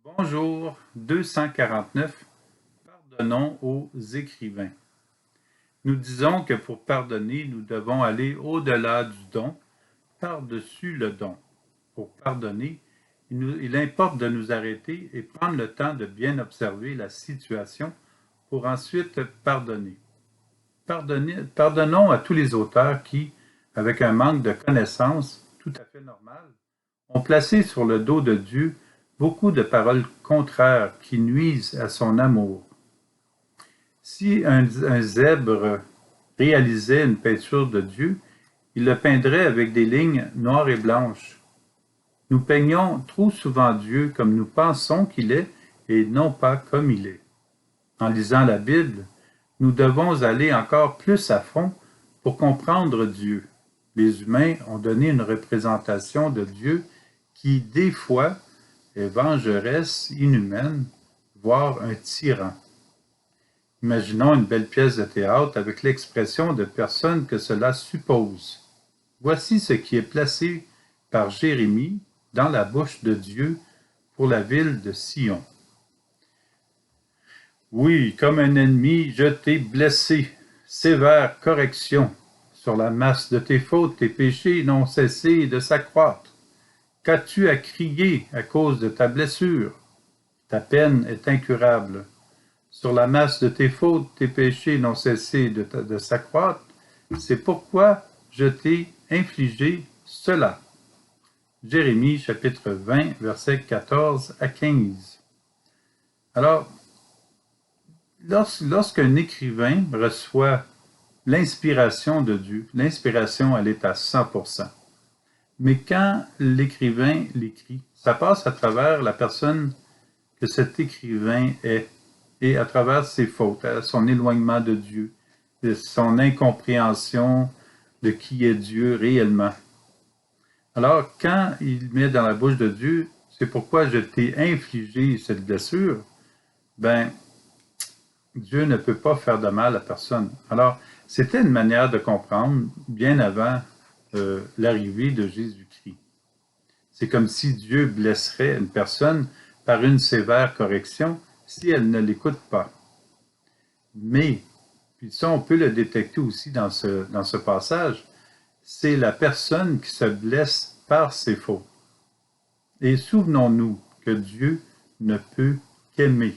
Bonjour 249. Pardonnons aux écrivains. Nous disons que pour pardonner, nous devons aller au-delà du don, par-dessus le don. Pour pardonner, il importe de nous arrêter et prendre le temps de bien observer la situation pour ensuite pardonner. Pardonnons à tous les auteurs qui, avec un manque de connaissances tout à fait normal, ont placé sur le dos de Dieu beaucoup de paroles contraires qui nuisent à son amour. Si un zèbre réalisait une peinture de Dieu, il le peindrait avec des lignes noires et blanches. Nous peignons trop souvent Dieu comme nous pensons qu'il est et non pas comme il est. En lisant la Bible, nous devons aller encore plus à fond pour comprendre Dieu. Les humains ont donné une représentation de Dieu qui, des fois, est vengeresse, inhumaine, voire un tyran. Imaginons une belle pièce de théâtre avec l'expression de personnes que cela suppose. Voici ce qui est placé par Jérémie dans la bouche de Dieu pour la ville de Sion. Oui, comme un ennemi, je t'ai blessé. Sévère correction. Sur la masse de tes fautes, tes péchés n'ont cessé de s'accroître. Qu'as-tu à crier à cause de ta blessure? Ta peine est incurable. Sur la masse de tes fautes, tes péchés n'ont cessé de s'accroître. C'est pourquoi je t'ai infligé cela. Jérémie chapitre 20, versets 14 à 15. Alors, lorsqu'un écrivain reçoit l'inspiration de Dieu, l'inspiration, elle est à 100%. Mais quand l'écrivain l'écrit, ça passe à travers la personne que cet écrivain est, et à travers ses fautes, son éloignement de Dieu, de son incompréhension de qui est Dieu réellement. Alors, quand il met dans la bouche de Dieu, c'est pourquoi je t'ai infligé cette blessure, ben, Dieu ne peut pas faire de mal à personne. Alors, c'était une manière de comprendre bien avant l'arrivée de Jésus-Christ. C'est comme si Dieu blesserait une personne par une sévère correction si elle ne l'écoute pas. Mais, puis ça on peut le détecter aussi dans ce passage, c'est la personne qui se blesse par ses fautes. Et souvenons-nous que Dieu ne peut qu'aimer.